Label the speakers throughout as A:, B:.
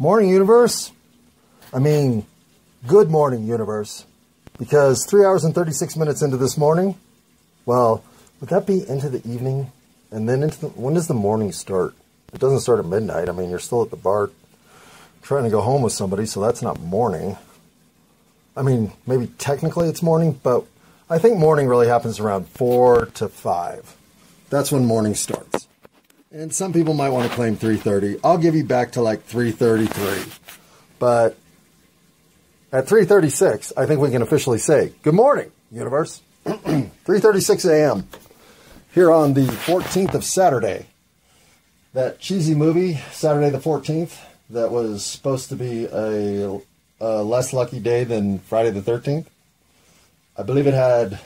A: Morning, universe. I mean, good morning, universe. Because 3 hours and 36 minutes into this morning, well, would that be into the evening? And then into when does the morning start? It doesn't start at midnight. I mean, you're still at the bar trying to go home with somebody, so that's not morning. I mean, maybe technically it's morning, but I think morning really happens around 4 to 5. That's when morning starts. And some people might want to claim 3:30. I'll give you back to like 3:33. But at 3:36, I think we can officially say, good morning, universe. 3:36 a.m. here on the 14th of Saturday. That cheesy movie, Saturday the 14th, that was supposed to be a less lucky day than Friday the 13th. I believe it had...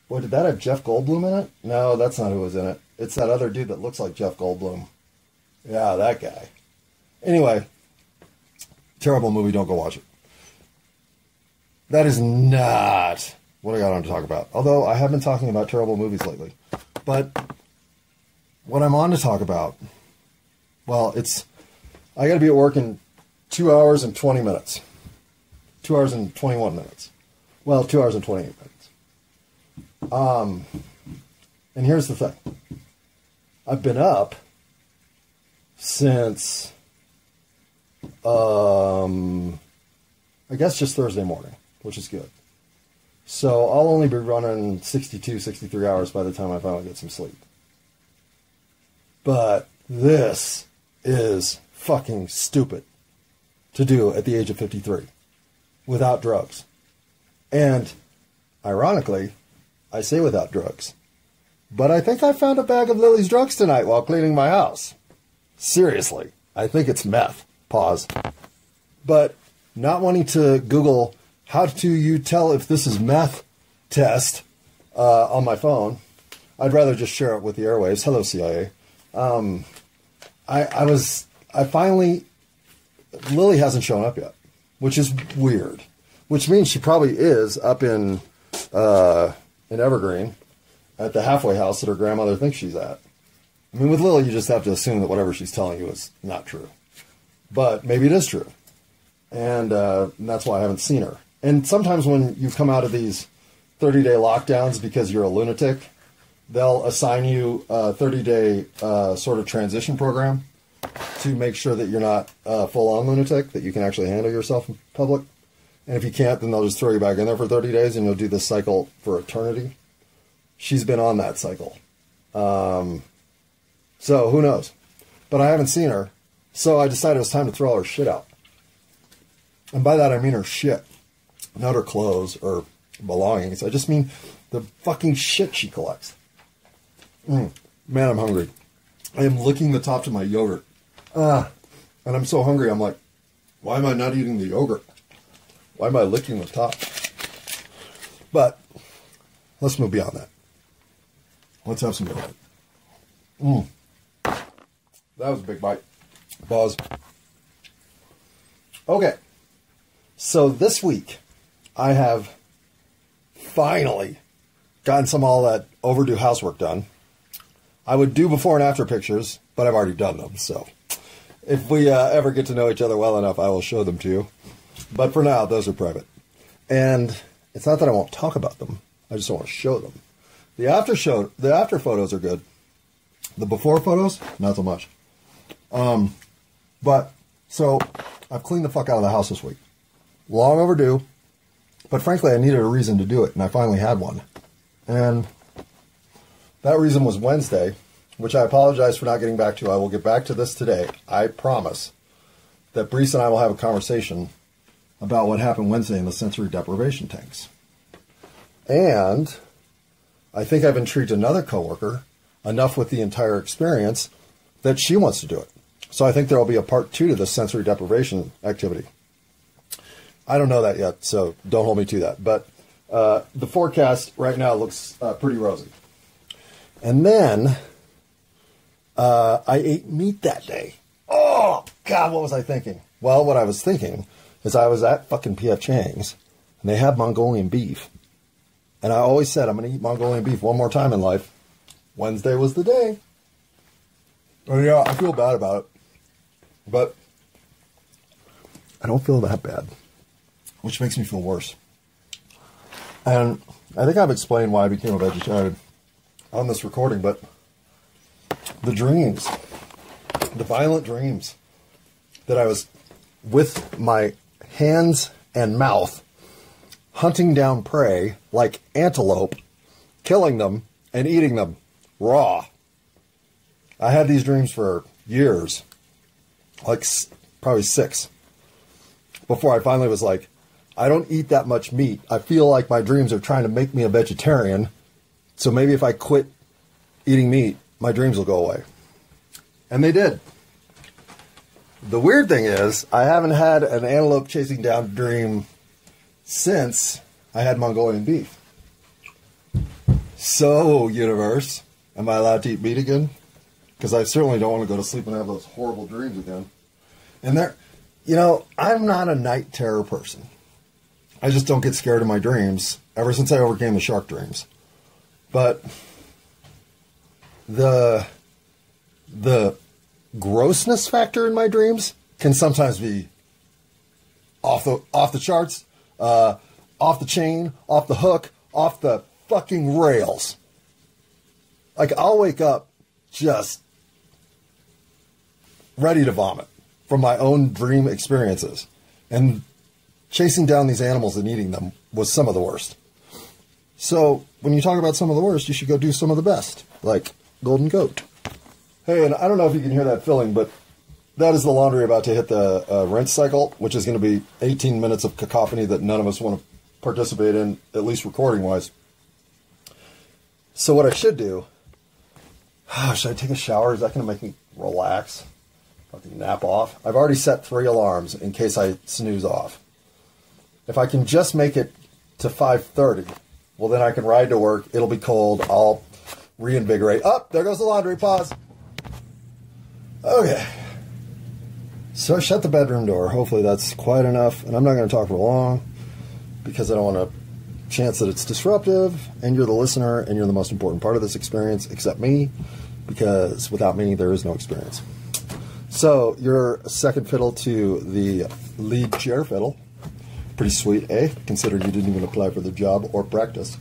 A: What, did that have Jeff Goldblum in it? No, that's not who was in it. It's that other dude that looks like Jeff Goldblum. Yeah, that guy. Anyway, terrible movie, don't go watch it. That is not what I got on to talk about. Although I have been talking about terrible movies lately. But what I'm on to talk about, well, I got to be at work in 2 hours and 20 minutes. 2 hours and 21 minutes. Well, 2 hours and 28 minutes. And here's the thing. I've been up since, I guess just Thursday morning, which is good. So I'll only be running 62, 63 hours by the time I finally get some sleep. But this is fucking stupid to do at the age of 53 without drugs. And ironically, I say without drugs, but I think I found a bag of Lily's drugs tonight while cleaning my house. Seriously, I think it's meth. Pause. But not wanting to Google how do you tell if this is meth test on my phone, I'd rather just share it with the airwaves. Hello, CIA. I finally, Lily hasn't shown up yet, which is weird, which means she probably is up in Evergreen at the halfway house that her grandmother thinks she's at. I mean, with Lily, you just have to assume that whatever she's telling you is not true. But maybe it is true. And that's why I haven't seen her. And sometimes when you've come out of these 30-day lockdowns because you're a lunatic, they'll assign you a 30-day sort of transition program to make sure that you're not a full-on lunatic, that you can actually handle yourself in public. And if you can't, then they'll just throw you back in there for 30 days and you'll do this cycle for eternity. She's been on that cycle. So who knows? But I haven't seen her. So I decided it was time to throw all her shit out. And by that I mean her shit. Not her clothes or belongings. I just mean the fucking shit she collects. Man, I'm hungry. I am licking the top to my yogurt. And I'm so hungry, I'm like, why am I not eating the yogurt? Why am I licking the top? But let's move beyond that. Let's have some yogurt. That was a big bite. Pause. Okay. So this week, I have finally gotten all that overdue housework done. I would do before and after pictures, but I've already done them. So if we ever get to know each other well enough, I will show them to you. But for now, those are private. And it's not that I won't talk about them. I just don't want to show them. The after photos are good. The before photos, not so much. But, so, I've cleaned the fuck out of the house this week. Long overdue. But frankly, I needed a reason to do it, and I finally had one. And that reason was Wednesday, which I apologize for not getting back to. I will get back to this today. I promise that Brees and I will have a conversation about what happened Wednesday in the sensory deprivation tanks. And I think I've intrigued another coworker enough with the entire experience that she wants to do it. So I think there will be a part 2 to this sensory deprivation activity. I don't know that yet, so don't hold me to that. But the forecast right now looks pretty rosy. And then I ate meat that day. Oh, God, what was I thinking? Well, what I was thinking is I was at fucking P.F. Chang's, and they have Mongolian beef. And I always said, I'm going to eat Mongolian beef one more time in life. Wednesday was the day. Oh, yeah, I feel bad about it. But I don't feel that bad, which makes me feel worse. And I think I've explained why I became a vegetarian on this recording, but the dreams, the violent dreams that I was with my hands and mouth hunting down prey like antelope, killing them and eating them raw. I had these dreams for years, like probably 6, before I finally was like, I don't eat that much meat. I feel like my dreams are trying to make me a vegetarian, so maybe if I quit eating meat, my dreams will go away. And they did. The weird thing is, I haven't had an antelope chasing down dream since I had Mongolian beef. So, universe, am I allowed to eat meat again? Because I certainly don't want to go to sleep and have those horrible dreams again. And I'm not a night terror person. I just don't get scared in my dreams ever since I overcame the shark dreams. But the grossness factor in my dreams can sometimes be off the charts, off the chain, off the hook, off the fucking rails. Like, I'll wake up just ready to vomit from my own dream experiences. And chasing down these animals and eating them was some of the worst. So when you talk about some of the worst, you should go do some of the best, like golden goat. Hey, and I don't know if you can hear that filling, but that is the laundry about to hit the rinse cycle, which is going to be 18 minutes of cacophony that none of us want to participate in, at least recording-wise. So what I should do, should I take a shower? Is that going to make me relax? Fucking nap off? I've already set 3 alarms in case I snooze off. If I can just make it to 5:30, well, then I can ride to work. It'll be cold. I'll reinvigorate. Oh, there goes the laundry. Pause. Okay. So I shut the bedroom door. Hopefully that's quiet enough. And I'm not going to talk for long because I don't want to chance that it's disruptive. And you're the listener, and you're the most important part of this experience, except me, because without me, there is no experience. So you're second fiddle to the lead chair fiddle. Pretty sweet, eh? Considering you didn't even apply for the job or practice.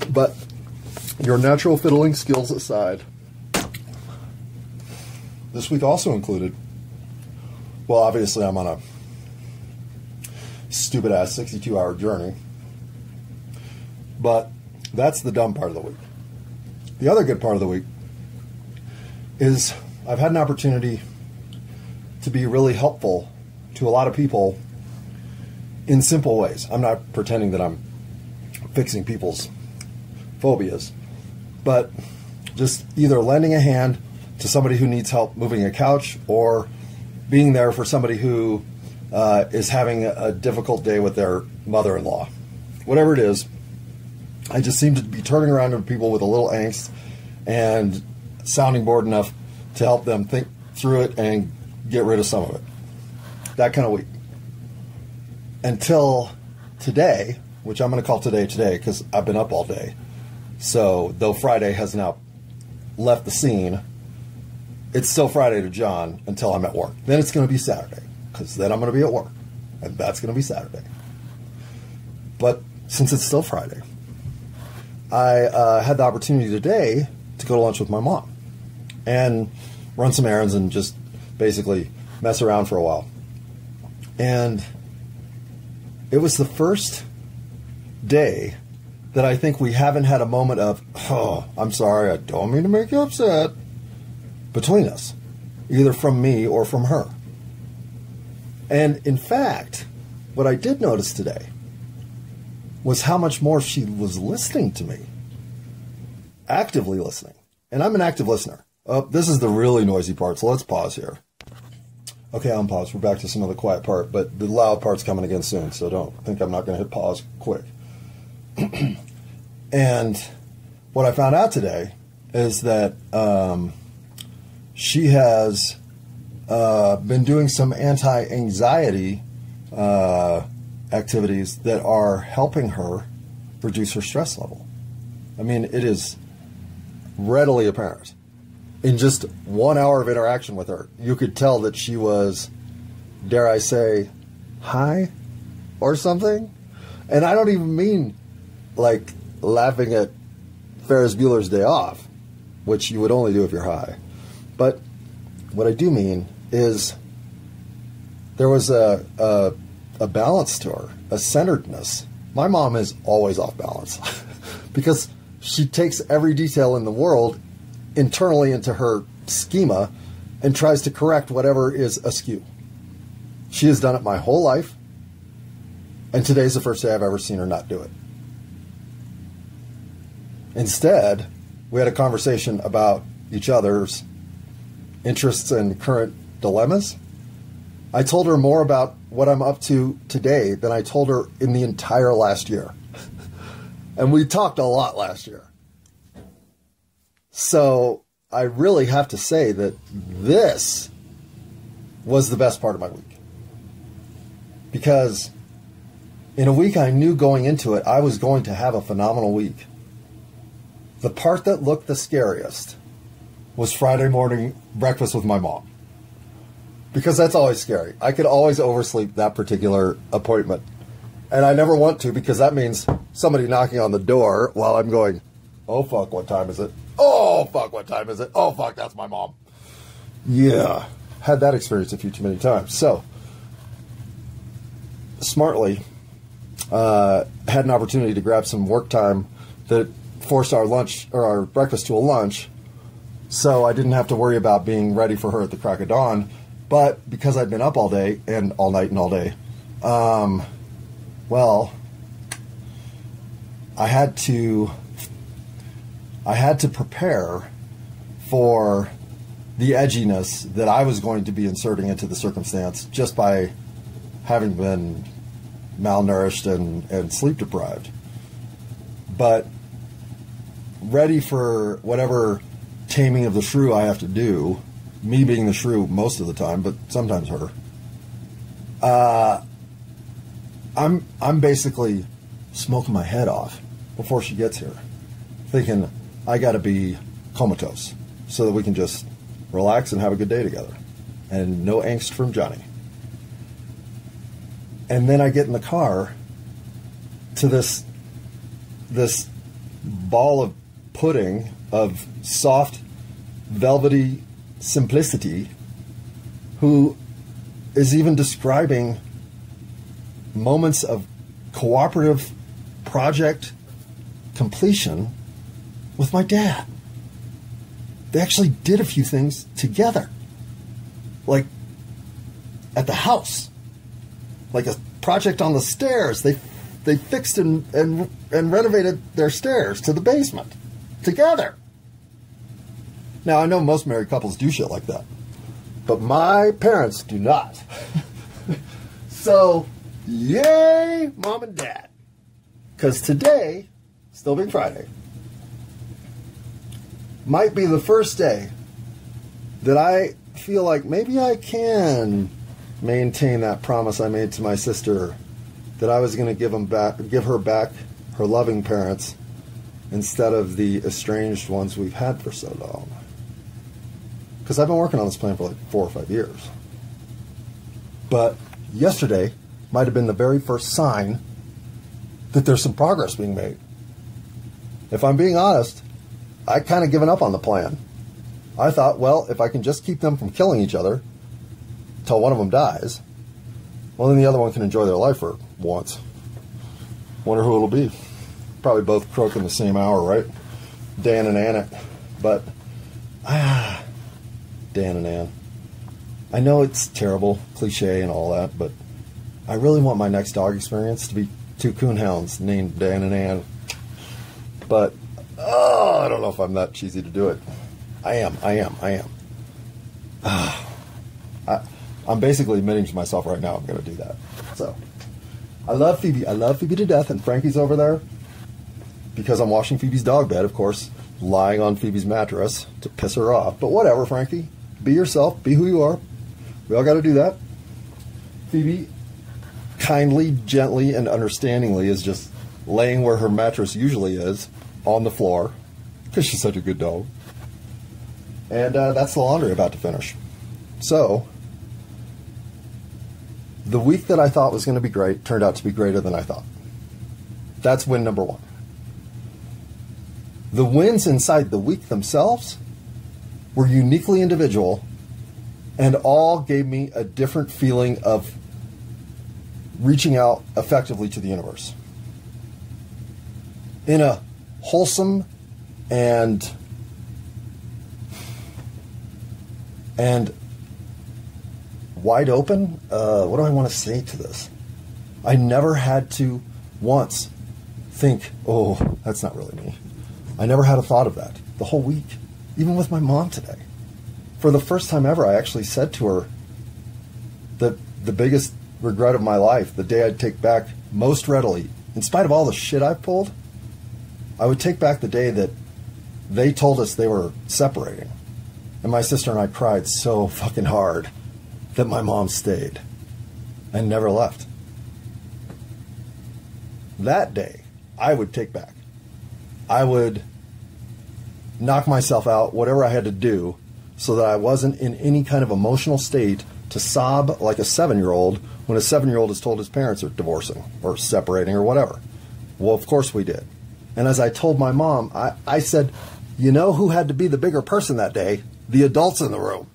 A: But your natural fiddling skills aside, this week also included, well, obviously I'm on a stupid-ass 62-hour journey, but that's the dumb part of the week. The other good part of the week is I've had an opportunity to be really helpful to a lot of people in simple ways. I'm not pretending that I'm fixing people's phobias, but just either lending a hand to somebody who needs help moving a couch or being there for somebody who is having a difficult day with their mother-in-law. Whatever it is, I just seem to be turning around to people with a little angst and sounding bored enough to help them think through it and get rid of some of it. That kind of week. Until today, which I'm going to call today because I've been up all day. So, though Friday has now left the scene, it's still Friday to John until I'm at work. Then it's going to be Saturday, because then I'm going to be at work. And that's going to be Saturday. But since it's still Friday, I had the opportunity today to go to lunch with my mom and run some errands and just basically mess around for a while. And it was the first day that I think we haven't had a moment of, oh, I'm sorry, I don't mean to make you upset, between us, either from me or from her. And in fact, what I did notice today was how much more she was listening to me, actively listening. And I'm an active listener. Oh, this is the really noisy part, so let's pause here. Okay, I'm paused. We're back to some of the quiet part, but the loud part's coming again soon, so don't think I'm not going to hit pause quick. And what I found out today is that she has been doing some anti-anxiety activities that are helping her reduce her stress level. I mean, it is readily apparent. In just 1 hour of interaction with her, you could tell that she was dare I say, high or something. And I don't even mean like laughing at Ferris Bueller's Day Off, which you would only do if you're high. But what I do mean is there was a balance to her, a centeredness. My mom is always off balance because she takes every detail in the world internally into her schema and tries to correct whatever is askew. She has done it my whole life, and today's the first day I've ever seen her not do it. Instead, we had a conversation about each other's interests and current dilemmas. I told her more about what I'm up to today than I told her in the entire last year. And we talked a lot last year. So I really have to say that this was the best part of my week. Because in a week I knew going into it, I was going to have a phenomenal week. The part that looked the scariest was Friday morning breakfast with my mom. Because that's always scary. I could always oversleep that particular appointment. And I never want to, because that means somebody knocking on the door while I'm going, oh, fuck, what time is it? Oh, fuck, what time is it? Oh, fuck, that's my mom. Yeah, had that experience a few too many times. So, smartly, had an opportunity to grab some work time that forced our lunch, or our breakfast to a lunch, so I didn't have to worry about being ready for her at the crack of dawn. But because I'd been up all day, and all night and all day, well, I had to prepare for the edginess that I was going to be inserting into the circumstance just by having been malnourished and sleep deprived. But ready for whatever taming of the shrew I have to do, me being the shrew most of the time, but sometimes her. I'm basically smoking my head off before she gets here, thinking I got to be comatose so that we can just relax and have a good day together, and no angst from Johnny. And then I get in the car to this ball of pudding of soft, velvety simplicity, who is even describing moments of cooperative project completion with my dad. They actually did a few things together, like at the house, like a project on the stairs. They fixed and renovated their stairs to the basement together. Now, I know most married couples do shit like that, but my parents do not. So, yay, mom and dad. Because today, still being Friday, might be the first day that I feel like maybe I can maintain that promise I made to my sister that I was going to give her back her loving parents instead of the estranged ones we've had for so long. Because I've been working on this plan for like 4 or 5 years. But yesterday might have been the very first sign that there's some progress being made. If I'm being honest, I kind of given up on the plan. I thought, well, if I can just keep them from killing each other till one of them dies, well, then the other one can enjoy their life for once. Wonder who it'll be. Probably both croaking the same hour, right? Dan and Ann. But, Dan and Ann. I know it's terrible, cliche and all that, but I really want my next dog experience to be 2 coonhounds named Dan and Ann. But, I don't know if I'm that cheesy to do it. I am. I'm basically admitting to myself right now I'm going to do that. So, I love Phoebe. I love Phoebe to death, and Frankie's over there because I'm washing Phoebe's dog bed, of course, lying on Phoebe's mattress to piss her off. But whatever, Frankie. Be yourself. Be who you are. We all got to do that. Phoebe, kindly, gently, and understandingly is just laying where her mattress usually is, on the floor, because she's such a good dog. And that's the laundry about to finish. So, The week that I thought was going to be great turned out to be greater than I thought. That's win number one. The wins inside the week themselves were uniquely individual and all gave me a different feeling of reaching out effectively to the universe in a wholesome and wide open, what do I want to say to this? I never had to once think, oh, that's not really me. I never had a thought of that the whole week, even with my mom today. For the first time ever, I actually said to her that the biggest regret of my life, the day I'd take back most readily, in spite of all the shit I've pulled, I would take back the day that they told us they were separating. And my sister and I cried so fucking hard that my mom stayed and never left. That day, I would take back. I would knock myself out, whatever I had to do, so that I wasn't in any kind of emotional state to sob like a 7-year-old when a 7-year-old is told his parents are divorcing or separating or whatever. Well, of course we did. And as I told my mom, I said, you know who had to be the bigger person that day? The adults in the room.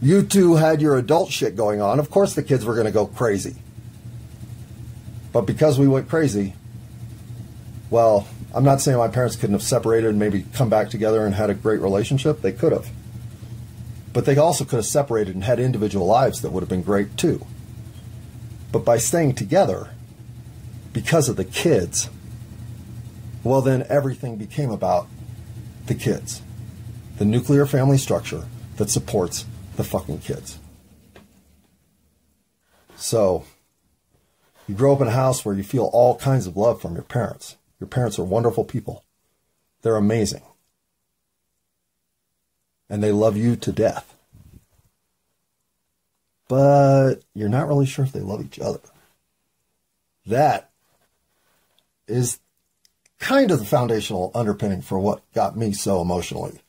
A: You two had your adult shit going on. Of course the kids were going to go crazy. But because we went crazy, well, I'm not saying my parents couldn't have separated and maybe come back together and had a great relationship. They could have. But they also could have separated and had individual lives that would have been great too. But by staying together, because of the kids, well, then everything became about the kids. The nuclear family structure that supports the fucking kids. So, you grow up in a house where you feel all kinds of love from your parents. Your parents are wonderful people. They're amazing. And they love you to death. But you're not really sure if they love each other. That is kind of the foundational underpinning for what got me so emotionally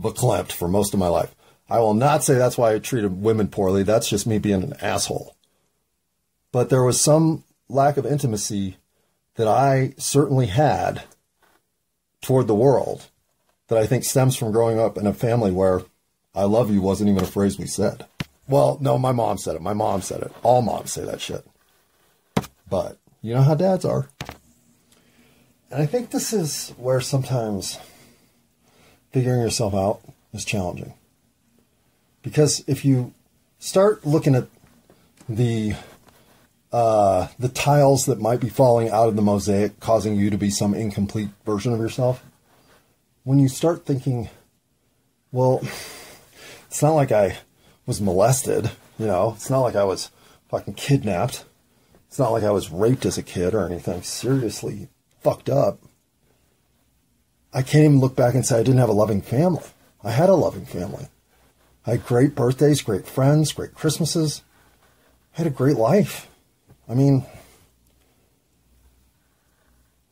A: verklempt for most of my life. I will not say that's why I treated women poorly. That's just me being an asshole. But there was some lack of intimacy that I certainly had toward the world that I think stems from growing up in a family where I love you wasn't even a phrase we said. Well, no, my mom said it. My mom said it. All moms say that shit. But you know how dads are. And I think this is where sometimes figuring yourself out is challenging. Because if you start looking at the tiles that might be falling out of the mosaic, causing you to be some incomplete version of yourself, when you start thinking, well, it's not like I was molested, you know, it's not like I was fucking kidnapped, it's not like I was raped as a kid or anything seriously fucked up. I can't even look back and say I didn't have a loving family. I had a loving family. I had great birthdays, great friends, great Christmases. I had a great life. I mean,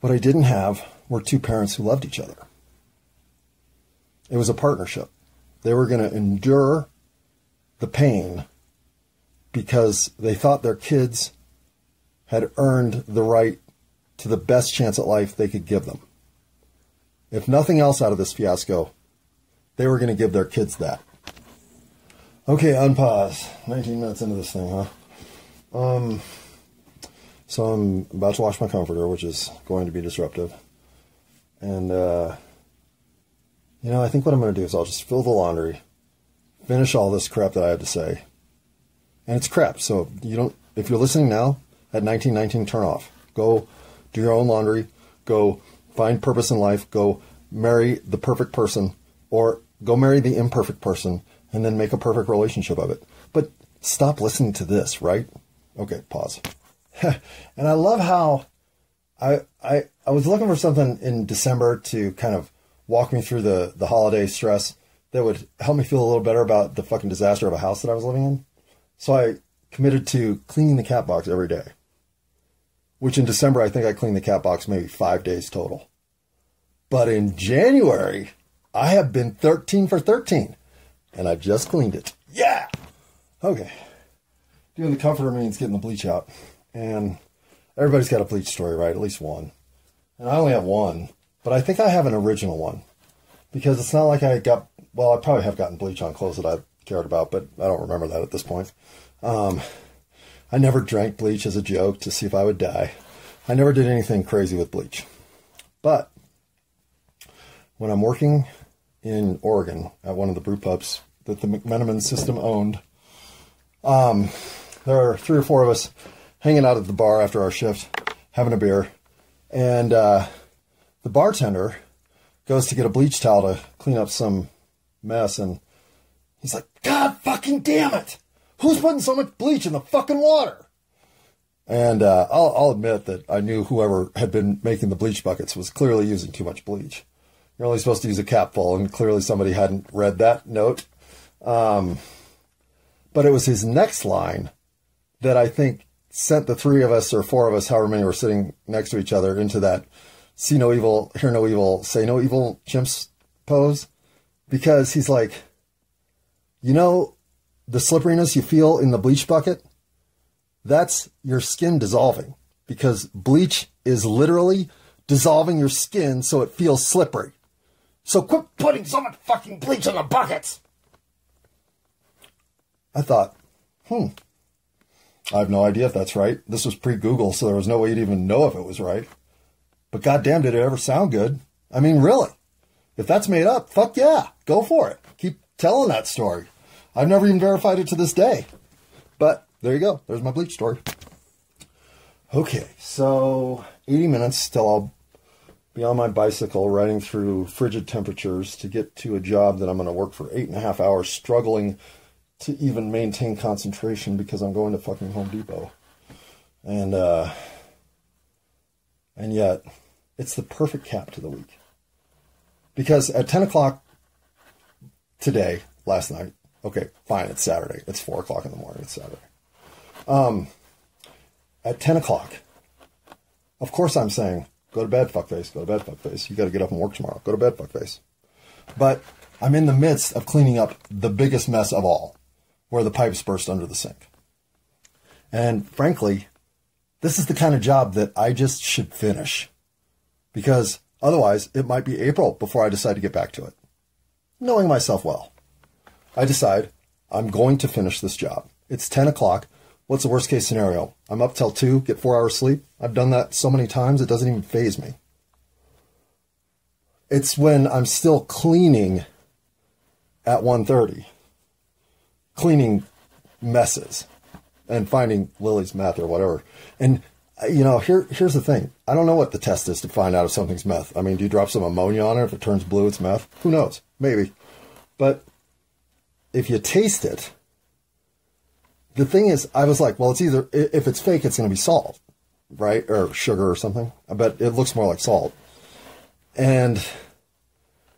A: what I didn't have were two parents who loved each other. It was a partnership. They were going to endure the pain because they thought their kids had earned the right to the best chance at life they could give them. If nothing else out of this fiasco, they were going to give their kids that. Okay, unpause. 19 minutes into this thing, huh? So I'm about to wash my comforter, which is going to be disruptive. And, you know, I think what I'm going to do is I'll just fill the laundry, finish all this crap that I have to say. And it's crap, so you don't, if you're listening now, at 1919, turn off. Go do your own laundry. Go find purpose in life. Go marry the perfect person, or go marry the imperfect person, and then make a perfect relationship of it. But stop listening to this, right? Okay, pause. And I love how I was looking for something in December to kind of walk me through the holiday stress that would help me feel a little better about the fucking disaster of a house that I was living in. So I committed to cleaning the cat box every day. Which in December, I think I cleaned the cat box maybe 5 days total. But in January, I have been 13 for 13. And I've just cleaned it. Yeah! Okay. doing the comforter means getting the bleach out. And everybody's got a bleach story, right? At least one. And I only have one, but I think I have an original one. Because it's not like I probably have gotten bleach on clothes that I cared about, but I don't remember that at this point. I never drank bleach as a joke to see if I would die. I never did anything crazy with bleach. But when I'm working in Oregon at one of the brew pubs that the McMenamin system owned, there are 3 or 4 of us hanging out at the bar after our shift, having a beer, and the bartender goes to get a bleach towel to clean up some mess, and he's like, God fucking damn it! Who's putting so much bleach in the fucking water? And I'll admit that I knew whoever had been making the bleach buckets was clearly using too much bleach. You're only supposed to use a capful, and clearly somebody hadn't read that note. But it was his next line that I think sent the 3 of us or 4 of us, however many were sitting next to each other, into that see no evil, hear no evil, say no evil chimps pose. Because he's like, you know, the slipperiness you feel in the bleach bucket, that's your skin dissolving. Because bleach is literally dissolving your skin so it feels slippery. So quit putting so much fucking bleach in the buckets. I thought, I have no idea if that's right. This was pre-Google, so there was no way you'd even know if it was right. But goddamn, did it ever sound good? I mean, really. If that's made up, fuck yeah, go for it. Keep telling that story. I've never even verified it to this day. But there you go. There's my bleach story. Okay, so 80 minutes till I'll be on my bicycle riding through frigid temperatures to get to a job that I'm going to work for 8.5 hours, struggling to even maintain concentration because I'm going to fucking Home Depot. And yet, it's the perfect cap to the week. Because at 10 o'clock today, last night, okay, fine, it's Saturday. It's 4 o'clock in the morning. It's Saturday. At 10 o'clock, of course I'm saying, go to bed, fuckface, go to bed, fuckface. You got to get up and work tomorrow. Go to bed, fuckface. But I'm in the midst of cleaning up the biggest mess of all, where the pipes burst under the sink. And frankly, this is the kind of job that I just should finish. Because otherwise, it might be April before I decide to get back to it. Knowing myself well, I decide I'm going to finish this job. It's 10 o'clock. What's the worst case scenario? I'm up till 2, get 4 hours sleep. I've done that so many times, it doesn't even faze me. It's when I'm still cleaning at 1:30, cleaning messes and finding Lily's meth or whatever. And, you know, here's the thing. I don't know what the test is to find out if something's meth. I mean, do you drop some ammonia on it? If it turns blue, it's meth. Who knows? Maybe. But if you taste it, the thing is, I was like, well, it's either, if it's fake, it's going to be salt, right? Or sugar or something. I bet it looks more like salt. And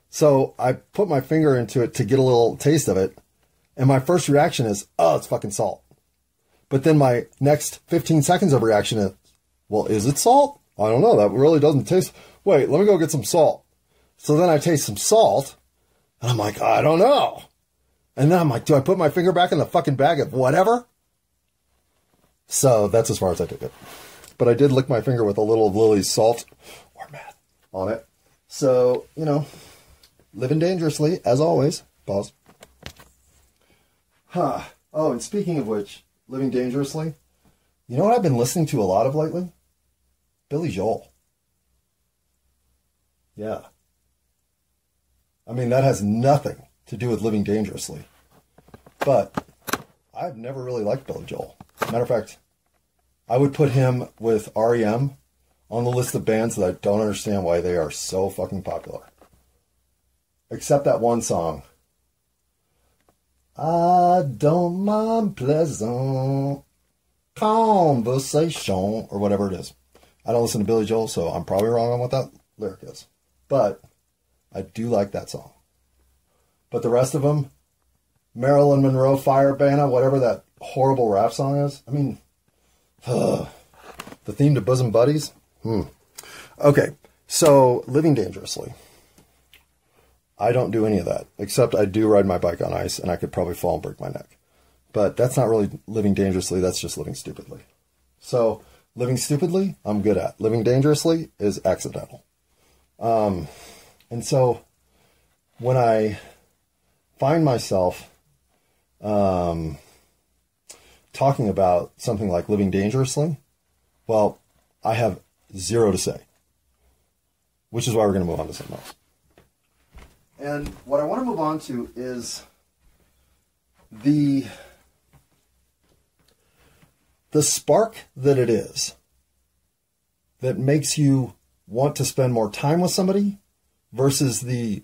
A: so I put my finger into it to get a little taste of it. And my first reaction is, oh, it's fucking salt. But then my next 15 seconds of reaction is, well, is it salt? I don't know. That really doesn't taste. Wait, let me go get some salt. So then I taste some salt. And I'm like, I don't know. And then I'm like, do I put my finger back in the fucking bag of whatever? So that's as far as I took it. But I did lick my finger with a little of Lily's salt or meth on it. So, you know, living dangerously, as always. Pause. Oh, and speaking of which, living dangerously, you know what I've been listening to a lot of lately? Billy Joel. Yeah. I mean, that has nothing to do with living dangerously. But I've never really liked Billy Joel. Matter of fact, I would put him with REM on the list of bands that I don't understand why they are so fucking popular. Except that one song. I don't mind pleasant conversation, or whatever it is. I don't listen to Billy Joel, so I'm probably wrong on what that lyric is. But I do like that song. But the rest of them, Marilyn Monroe, Fire Banna, whatever that horrible rap song is. I mean, the theme to Bosom Buddies. Okay, so living dangerously. I don't do any of that, except I do ride my bike on ice, and I could probably fall and break my neck. But that's not really living dangerously. That's just living stupidly. So living stupidly, I'm good at. Living dangerously is accidental. And so when I find myself talking about something like living dangerously, well, I have zero to say, which is why we're going to move on to something else. And what I want to move on to is the spark that it is that makes you want to spend more time with somebody versus the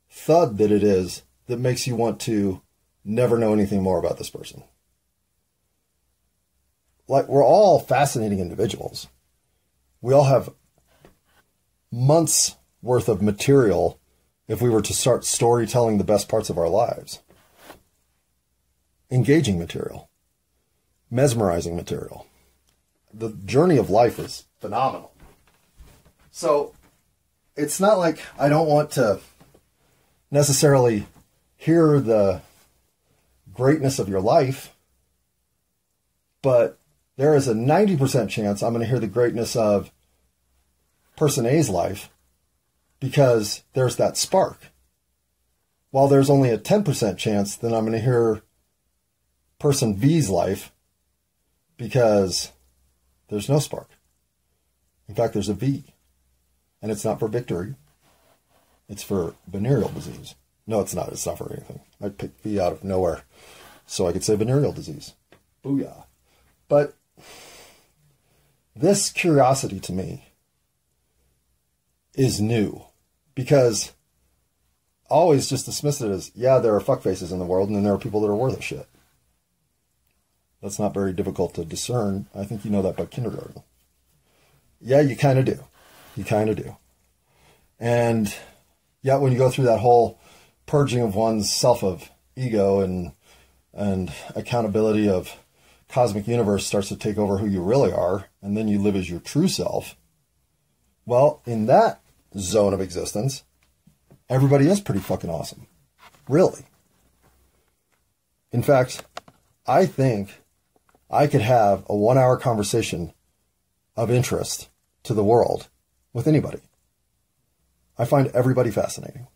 A: thud that it is that makes you want to never know anything more about this person. Like, we're all fascinating individuals. We all have months worth of material if we were to start storytelling the best parts of our lives. Engaging material. Mesmerizing material. The journey of life is phenomenal. So it's not like I don't want to necessarily hear the greatness of your life, but there is a 90% chance I'm going to hear the greatness of person A's life because there's that spark. While there's only a 10% chance that I'm going to hear person B's life because there's no spark. In fact, there's a V. And it's not for victory. It's for venereal disease. No, it's not. It's not for anything. I picked V out of nowhere so I could say venereal disease. Booyah. But this curiosity to me is new because I always just dismiss it as, yeah, there are fuckfaces in the world and then there are people that are worth a shit. That's not very difficult to discern. I think you know that by kindergarten. Yeah, you kind of do. You kind of do. And yet when you go through that whole purging of one's self of ego and accountability of cosmic universe starts to take over who you really are, and then you live as your true self, well, in that zone of existence, everybody is pretty fucking awesome. Really. In fact, I think I could have a 1-hour conversation of interest to the world with anybody. I find everybody fascinating.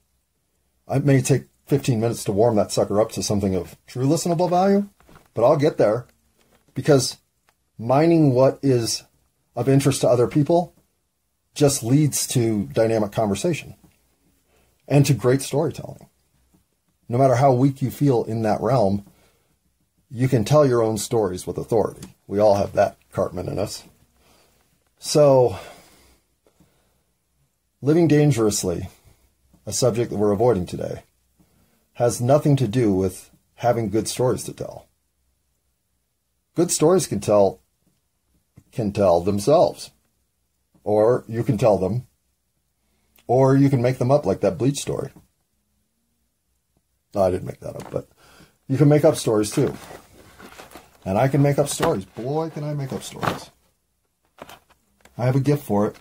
A: It may take 15 minutes to warm that sucker up to something of true listenable value, but I'll get there because mining what is of interest to other people just leads to dynamic conversation and to great storytelling. No matter how weak you feel in that realm, you can tell your own stories with authority. We all have that Cartman in us. So, living dangerously, a subject that we're avoiding today, has nothing to do with having good stories to tell. Good stories can tell themselves. Or you can tell them. Or you can make them up like that Bleach story. No, I didn't make that up, but you can make up stories too. And I can make up stories. Boy, can I make up stories. I have a gift for it.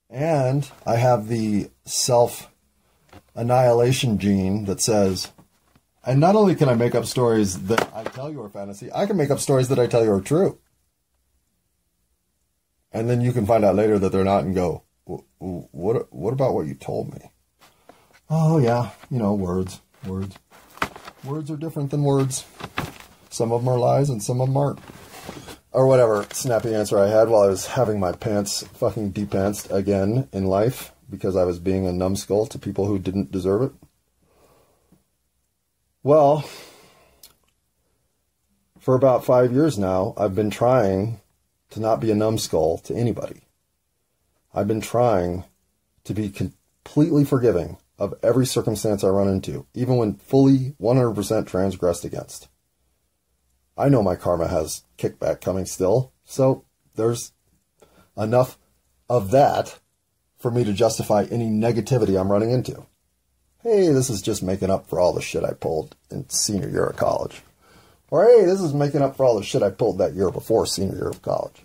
A: And I have the self-annihilation gene that says, and not only can I make up stories that I tell you are fantasy, I can make up stories that I tell you are true. And then you can find out later that they're not and go, what about what you told me? Oh, yeah, words. Words are different than words. Some of them are lies and some of them aren't. Or whatever snappy answer I had while I was having my pants fucking depantsed again in life because I was being a numbskull to people who didn't deserve it. Well, for about 5 years now, I've been trying to not be a numbskull to anybody. I've been trying to be completely forgiving of every circumstance I run into, even when fully 100% transgressed against. I know my karma has kickback coming still, so there's enough of that for me to justify any negativity I'm running into. Hey, this is just making up for all the shit I pulled in senior year of college. Or, hey, this is making up for all the shit I pulled that year before senior year of college.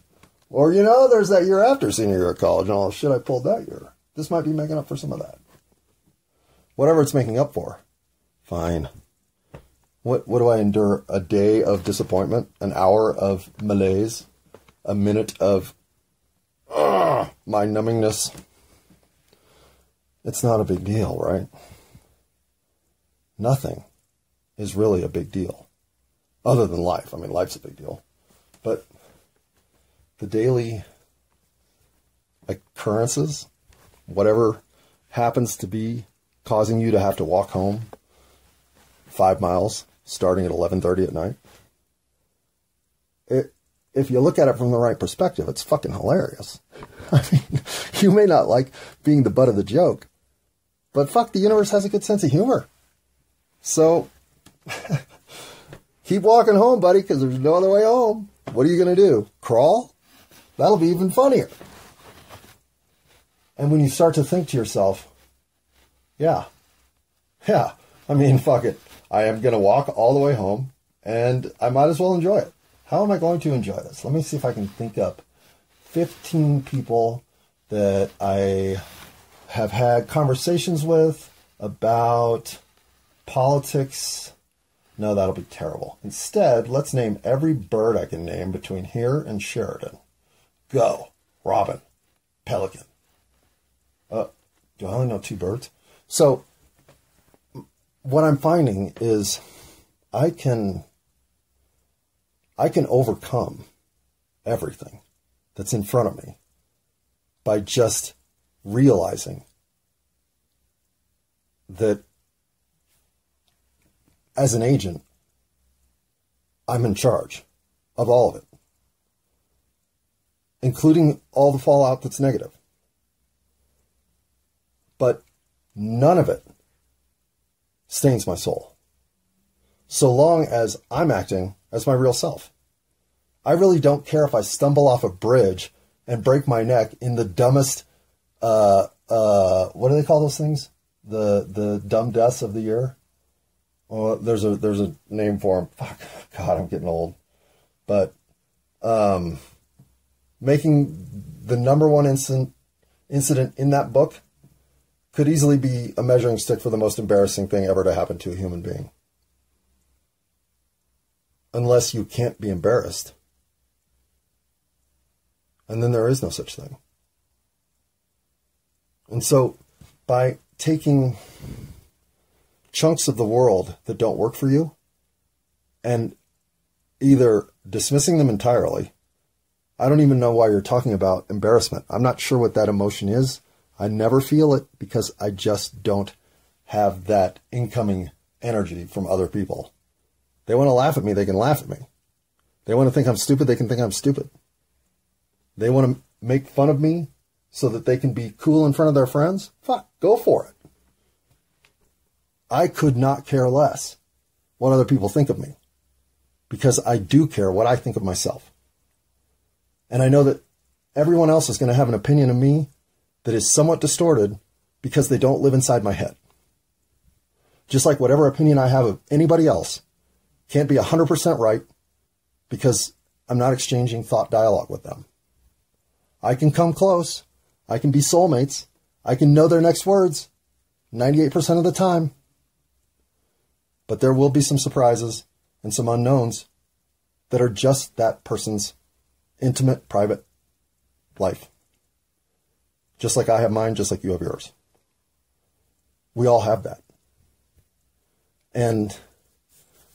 A: Or, there's that year after senior year of college and all the shit I pulled that year. This might be making up for some of that. Whatever it's making up for, fine. What do I endure? A day of disappointment, an hour of malaise, a minute of my numbingness. It's not a big deal, right? Nothing is really a big deal, other than life. I mean, life's a big deal. But the daily occurrences, whatever happens to be causing you to have to walk home 5 miles starting at 11:30 at night, if you look at it from the right perspective, it's fucking hilarious. I mean, you may not like being the butt of the joke, but fuck, the universe has a good sense of humor. So keep walking home, buddy, because there's no other way home. What are you going to do? Crawl? That'll be even funnier. And when you start to think to yourself, yeah, I mean, fuck it. I am going to walk all the way home, and I might as well enjoy it. How am I going to enjoy this? Let me see if I can think up 15 people that I have had conversations with about politics. No, that'll be terrible. Instead, let's name every bird I can name between here and Sheridan. Go. Robin. Pelican. Do I only know 2 birds? So what I'm finding is I can overcome everything that's in front of me by just realizing that as an agent, I'm in charge of all of it, including all the fallout that's negative. But none of it stains my soul, so long as I'm acting as my real self. I really don't care if I stumble off a bridge and break my neck in the dumbest, what do they call those things? The dumb deaths of the year? Well, there's a name for them. Fuck, God, I'm getting old. But making the number one incident in that book could easily be a measuring stick for the most embarrassing thing ever to happen to a human being. Unless you can't be embarrassed. And then there is no such thing. And so by taking chunks of the world that don't work for you and either dismissing them entirely, I don't even know why you're talking about embarrassment. I'm not sure what that emotion is. I never feel it because I just don't have that incoming energy from other people. They want to laugh at me, they can laugh at me. They want to think I'm stupid, they can think I'm stupid. They want to make fun of me so that they can be cool in front of their friends. Fuck, go for it. I could not care less what other people think of me because I do care what I think of myself. And I know that everyone else is going to have an opinion of me that is somewhat distorted because they don't live inside my head. Just like whatever opinion I have of anybody else can't be 100% right because I'm not exchanging thought dialogue with them. I can come close. I can be soulmates. I can know their next words 98% of the time. But there will be some surprises and some unknowns that are just that person's intimate, private life. Just like I have mine, just like you have yours. We all have that. And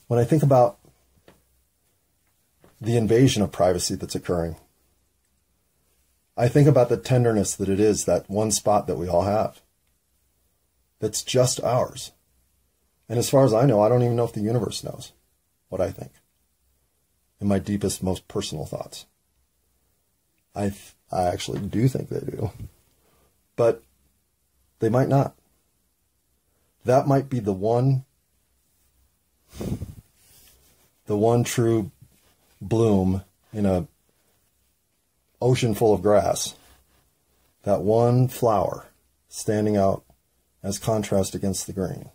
A: when I think about the invasion of privacy that's occurring, I think about the tenderness that it is, that one spot that we all have that's just ours. And as far as I know, I don't even know if the universe knows what I think in my deepest, most personal thoughts. I actually do think they do. But they might not. That might be the one true bloom in a ocean full of grass. That one flower standing out as contrast against the green.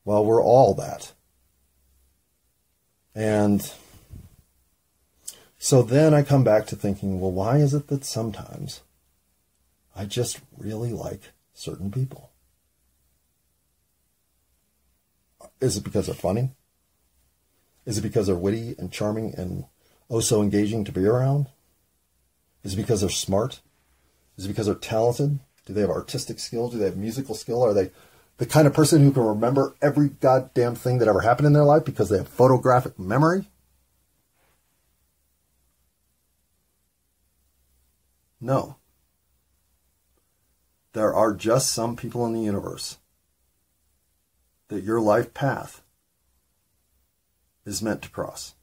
A: Well, we're all that. And so then I come back to thinking, well, why is it that sometimes I just really like certain people? Is it because they're funny? Is it because they're witty and charming and oh so engaging to be around? Is it because they're smart? Is it because they're talented? Do they have artistic skill? Do they have musical skill? Are they the kind of person who can remember every goddamn thing that ever happened in their life because they have photographic memory? No. There are just some people in the universe that your life path is meant to cross.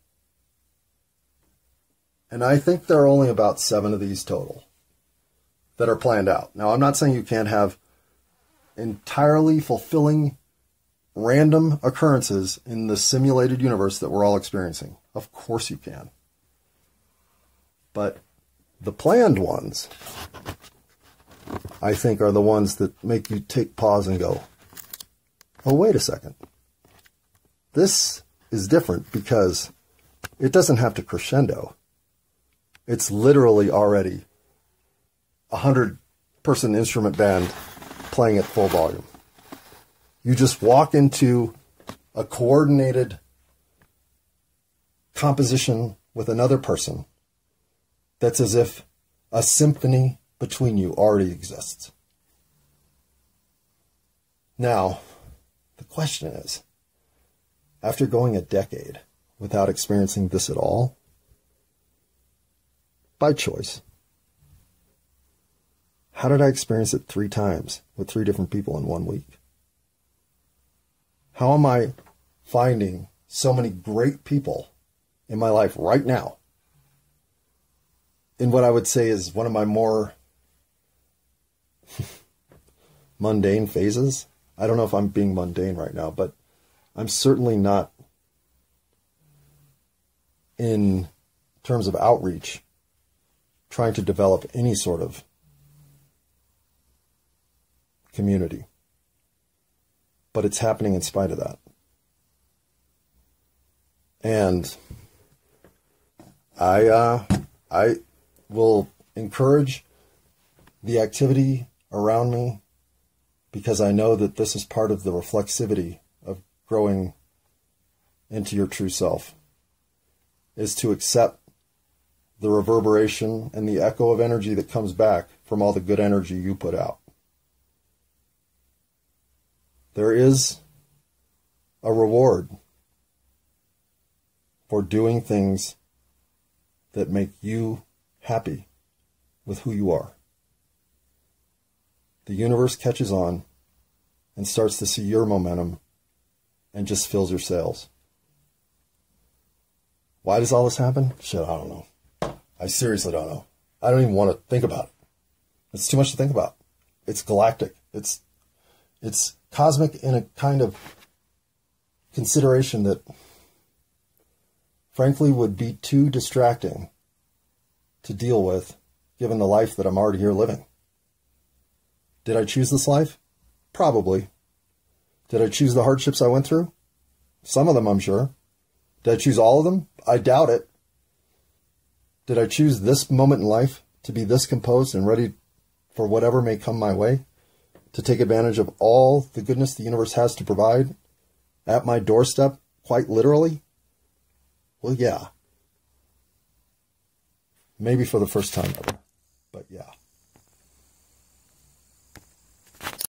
A: And I think there are only about 7 of these total that are planned out. Now, I'm not saying you can't have entirely fulfilling random occurrences in the simulated universe that we're all experiencing. Of course you can. But the planned ones, I think, are the ones that make you take pause and go, oh, wait a second. This is different because it doesn't have to crescendo. It's literally already a 100-person instrument band playing at full volume. You just walk into a coordinated composition with another person that's as if a symphony between you already exists. Now, the question is, after going a decade without experiencing this at all, by choice, how did I experience it 3 times with 3 different people in 1 week? How am I finding so many great people in my life right now in what I would say is one of my more mundane phases? I don't know if I'm being mundane right now, but I'm certainly not, in terms of outreach, trying to develop any sort of community. But it's happening in spite of that. And I will encourage the activity around me because I know that this is part of the reflexivity of growing into your true self, is to accept the reverberation and the echo of energy that comes back from all the good energy you put out. There is a reward for doing things that make you happy with who you are. The universe catches on and starts to see your momentum and just fills your sails. Why does all this happen? Shit, I don't know. I seriously don't know. I don't even want to think about it. It's too much to think about. It's galactic. It's cosmic in a kind of consideration that, frankly, would be too distracting to deal with, given the life that I'm already here living. Did I choose this life? Probably. Did I choose the hardships I went through? Some of them, I'm sure. Did I choose all of them? I doubt it. Did I choose this moment in life to be this composed and ready for whatever may come my way? To take advantage of all the goodness the universe has to provide at my doorstep, quite literally? Well, yeah. Maybe for the first time ever, but yeah.